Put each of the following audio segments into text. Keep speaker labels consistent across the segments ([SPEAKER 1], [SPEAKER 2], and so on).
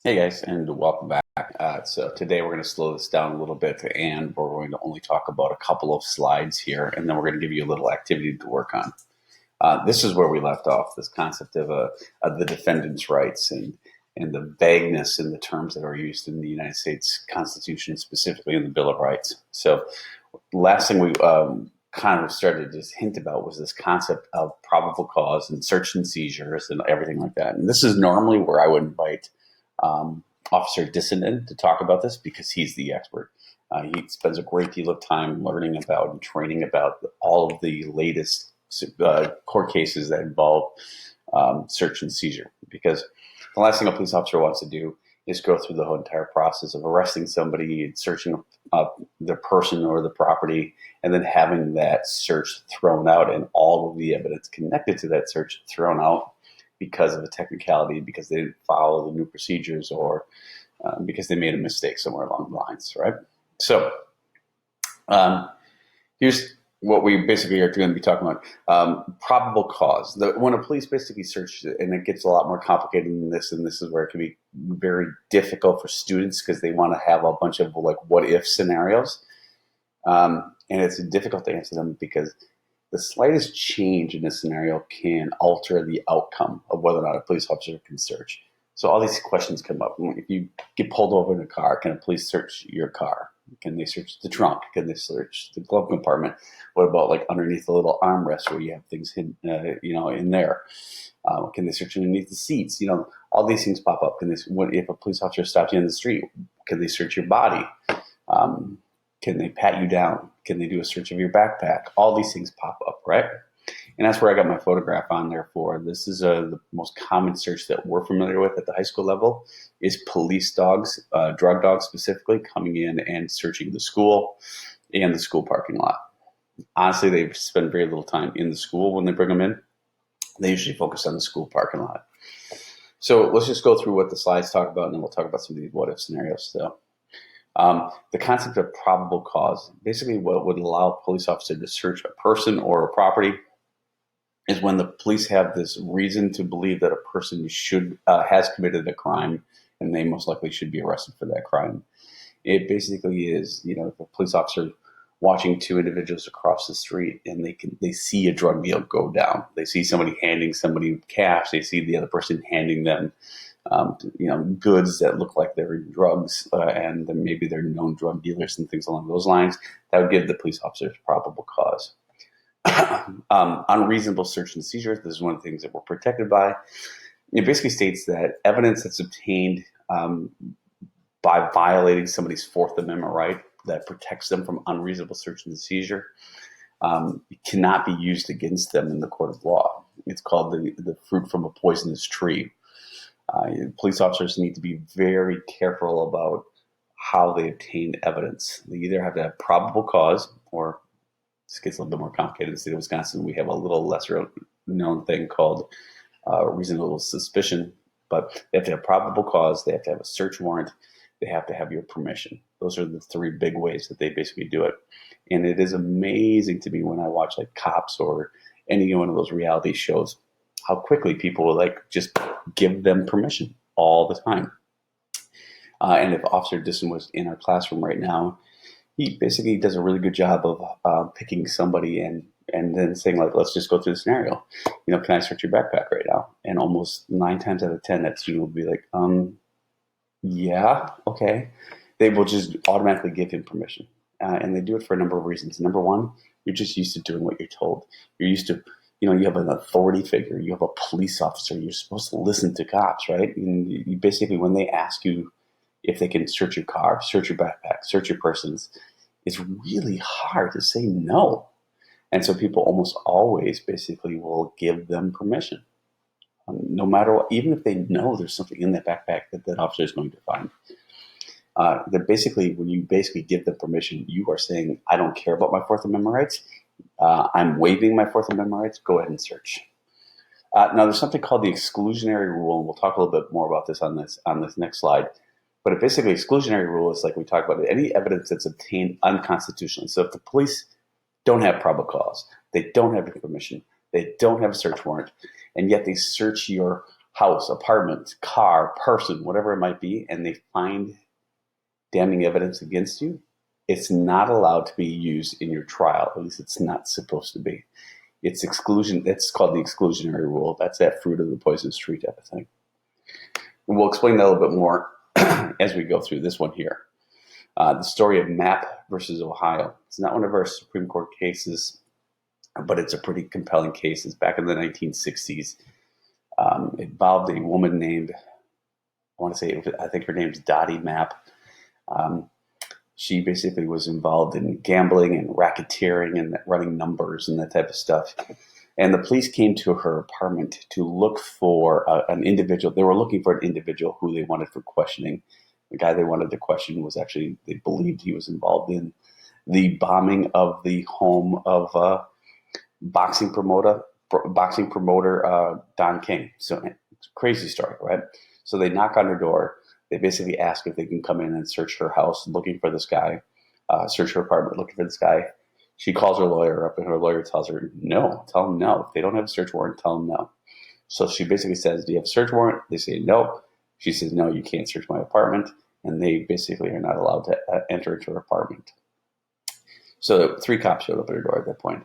[SPEAKER 1] Hey guys, and welcome back. So today we're going to slow this down a little bit, and we're going to only talk about a couple of slides here, and then we're going to give you a little activity to work on. This is where we left off, this concept of the defendant's rights and the vagueness in the terms that are used in the United States Constitution, specifically in the Bill of Rights. So last thing we kind of started to just hint about was this concept of probable cause and search and seizures and everything like that. And this is normally where I would invite Officer Dissonant to talk about this because he's the expert. He spends a great deal of time learning about and training about all of the latest court cases that involve search and seizure. Because the last thing a police officer wants to do is go through the whole entire process of arresting somebody and searching up their person or the property, and then having that search thrown out and all of the evidence connected to that search thrown out because of a technicality, because they didn't follow the new procedures, or because they made a mistake somewhere along the lines, right? So here's what we basically are going to be talking about. Probable cause. When a police basically search, and it gets a lot more complicated than this, and this is where it can be very difficult for students because they want to have a bunch of like what-if scenarios. And it's difficult to answer them because the slightest change in a scenario can alter the outcome of whether or not a police officer can search. So all these questions come up. If you get pulled over in a car, can a police search your car? Can they search the trunk? Can they search the glove compartment? What about like underneath the little armrest where you have things hidden, in there? Can they search underneath the seats? All these things pop up. If a police officer stops you in the street, can they search your body? Can they pat you down? Can they do a search of your backpack? All these things pop up, right? And that's where I got my photograph on there for. This is the most common search that we're familiar with at the high school level is police dogs, drug dogs specifically, coming in and searching the school and the school parking lot. Honestly, they spend very little time in the school when they bring them in. They usually focus on the school parking lot. So let's just go through what the slides talk about, and then we'll talk about some of these what-if scenarios still. The concept of probable cause, basically what would allow a police officer to search a person or a property is when the police have this reason to believe that a person has committed a crime, and they most likely should be arrested for that crime. It basically is, if a police officer watching two individuals across the street and they see a drug deal go down. They see somebody handing somebody cash. They see the other person handing them goods that look like they're drugs, and then maybe they're known drug dealers and things along those lines. That would give the police officers probable cause. Unreasonable search and seizure. This is one of the things that we're protected by. It basically states that evidence that's obtained by violating somebody's Fourth Amendment right that protects them from unreasonable search and seizure cannot be used against them in the court of law. It's called the fruit from a poisonous tree. Police officers need to be very careful about how they obtain evidence. They either have to have probable cause, or this gets a little bit more complicated. In the state of Wisconsin, we have a little lesser known thing called reasonable suspicion, but they have to have probable cause, they have to have a search warrant, they have to have your permission. Those are the three big ways that they basically do it. And it is amazing to me when I watch like Cops or any one of those reality shows, how quickly people will just give them permission all the time. And if Officer Disson was in our classroom right now, he basically does a really good job of picking somebody and then saying, let's just go through the scenario. Can I search your backpack right now? And almost 9 times out of 10, that student will be like, yeah, okay. They will just automatically give him permission. And they do it for a number of reasons. Number one, you're just used to doing what you're told. You're used to, you have an authority figure. You have a police officer. You're supposed to listen to cops, right? And you basically, when they ask you if they can search your car, search your backpack, search your persons, it's really hard to say no. And so people almost always basically will give them permission. No matter what, even if they know there's something in that backpack that officer is going to find. That basically, when you basically give them permission, you are saying, I don't care about my Fourth Amendment rights. I'm waiving my Fourth Amendment rights. Go ahead and search. Now, there's something called the exclusionary rule, and we'll talk a little bit more about this on this next slide. But basically, exclusionary rule is like we talked about, any evidence that's obtained unconstitutionally. So if the police don't have probable cause, they don't have your permission, they don't have a search warrant, and yet they search your house, apartment, car, person, whatever it might be, and they find damning evidence against you, it's not allowed to be used in your trial. At least it's not supposed to be. It's exclusion. It's called the exclusionary rule. That's that fruit of the poisonous tree type of thing. And we'll explain that a little bit more as we go through this one here. The story of Mapp versus Ohio. It's not one of our Supreme Court cases, but it's a pretty compelling case. It's back in the 1960s. It involved a woman named, I think her name's Dottie Mapp. She basically was involved in gambling and racketeering and running numbers and that type of stuff. And the police came to her apartment to look for an individual. They were looking for an individual who they wanted for questioning. The guy they wanted to question was actually, they believed he was involved in the bombing of the home of boxing promoter Don King. So it's a crazy story, right? So they knock on her door. They basically ask if they can come in and search her house looking for this guy, search her apartment looking for this guy. She calls her lawyer up, and her lawyer tells her, no, tell them no. If they don't have a search warrant, tell them no. So she basically says, do you have a search warrant? They say no. She says, no, you can't search my apartment. And they basically are not allowed to enter into her apartment. So 3 cops showed up at her door at that point.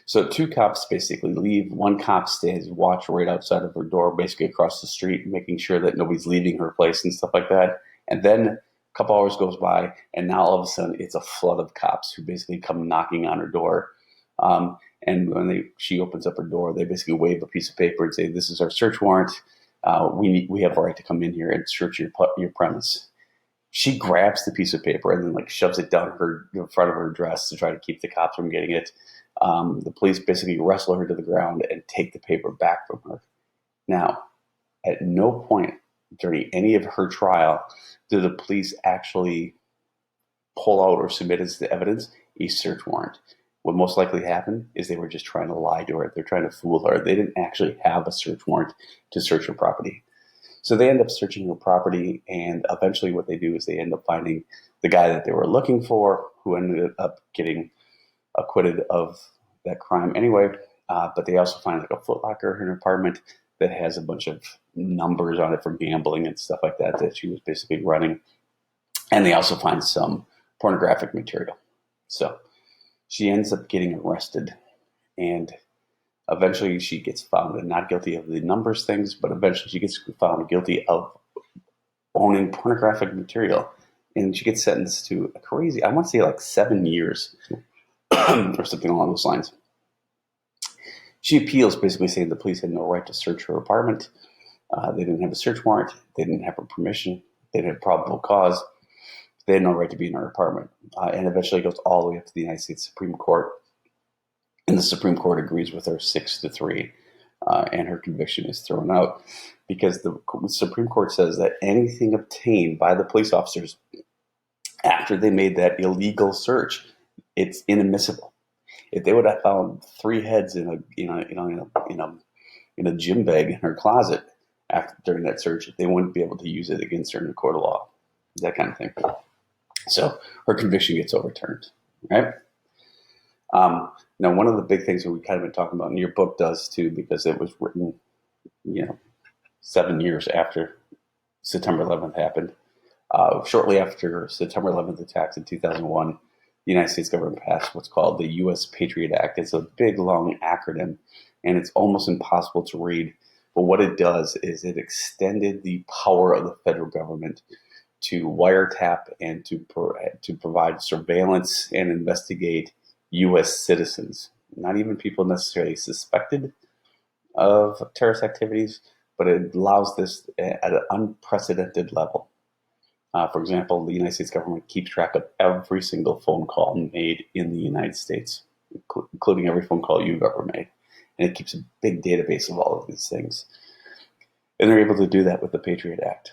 [SPEAKER 1] So 2 cops basically leave. 1 cop stays watch right outside of her door, basically across the street, making sure that nobody's leaving her place and stuff like that. And then a couple hours goes by, and now all of a sudden it's a flood of cops who basically come knocking on her door. And when she opens up her door, they basically wave a piece of paper and say, "This is our search warrant. We have a right to come in here and search your premise." She grabs the piece of paper and then shoves it down in front of her dress to try to keep the cops from getting it. The police basically wrestle her to the ground and take the paper back from her. Now, at no point during any of her trial did the police actually pull out or submit as the evidence a search warrant. What most likely happened is they were just trying to lie to her. They're trying to fool her. They didn't actually have a search warrant to search her property. So they end up searching her property, and eventually what they do is they end up finding the guy that they were looking for, who ended up getting acquitted of that crime anyway. But they also find a Foot Locker in her apartment that has a bunch of numbers on it for gambling and stuff like that she was basically running. And they also find some pornographic material. So she ends up getting arrested, and eventually she gets found not guilty of the numbers things, but eventually she gets found guilty of owning pornographic material. And she gets sentenced to a crazy, I want to say 7 years or something along those lines. She appeals, basically saying the police had no right to search her apartment. They didn't have a search warrant. They didn't have her permission. They didn't have probable cause. They had no right to be in her apartment. And eventually it goes all the way up to the United States Supreme Court. And the Supreme Court agrees with her 6-3. And her conviction is thrown out because the Supreme Court says that anything obtained by the police officers after they made that illegal search, it's inadmissible. If they would have found 3 heads in a gym bag in her closet during that search, they wouldn't be able to use it against her in a court of law, that kind of thing. So her conviction gets overturned, right? Now, one of the big things that we kind of been talking about, and your book does too, because it was written, 7 years after September 11th happened. Shortly after September 11th attacks in 2001, the United States government passed what's called the U.S. Patriot Act. It's a big, long acronym, and it's almost impossible to read. But what it does is it extended the power of the federal government to wiretap and to provide surveillance and investigate U.S. citizens, not even people necessarily suspected of terrorist activities, but it allows this at an unprecedented level. For example, the United States government keeps track of every single phone call made in the United States, including every phone call you've ever made. And it keeps a big database of all of these things. And they're able to do that with the Patriot Act.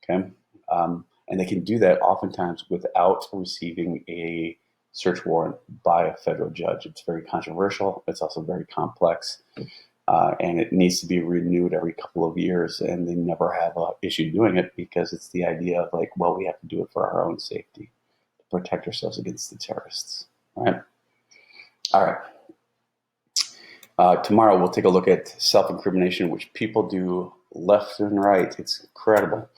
[SPEAKER 1] Okay? And they can do that oftentimes without receiving a search warrant by a federal judge. It's very controversial. It's also very complex. And it needs to be renewed every couple of years, and they never have an issue doing it because it's the idea of we have to do it for our own safety, to protect ourselves against the terrorists. All right. Tomorrow we'll take a look at self-incrimination, which people do left and right. It's incredible.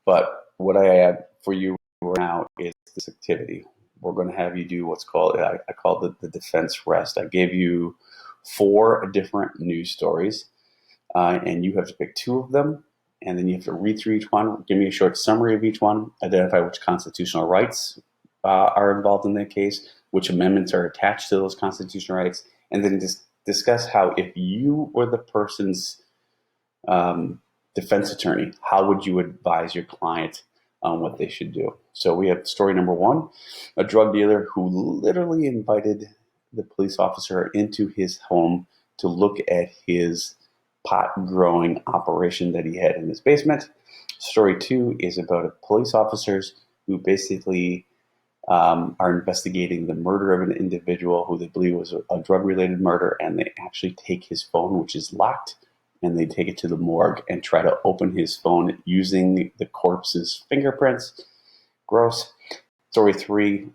[SPEAKER 1] But what I have for you now is this activity. We're going to have you do what's called, I call it the defense rest. I gave you 4 different news stories, and you have to pick 2 of them, and then you have to read through each one, give me a short summary of each one, identify which constitutional rights are involved in that case, which amendments are attached to those constitutional rights, and then just discuss how, if you were the person's defense attorney, how would you advise your client on what they should do? So we have story number 1, a drug dealer who literally invited the police officer into his home to look at his pot growing operation that he had in his basement. Story 2 is about police officers who basically are investigating the murder of an individual who they believe was a drug-related murder, and they actually take his phone, which is locked, and they take it to the morgue and try to open his phone using the corpse's fingerprints. Gross. Story 3,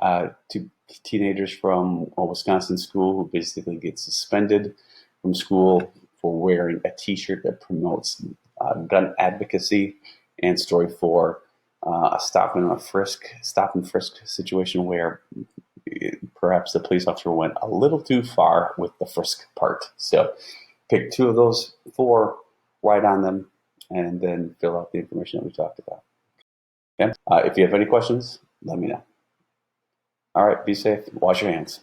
[SPEAKER 1] 2 teenagers from a Wisconsin school who basically get suspended from school for wearing a t-shirt that promotes gun advocacy. And story 4, a stop and frisk situation where perhaps the police officer went a little too far with the frisk part. So pick 2 of those 4, write on them, and then fill out the information that we talked about. Okay? If you have any questions, let me know. All right, be safe. Wash your hands.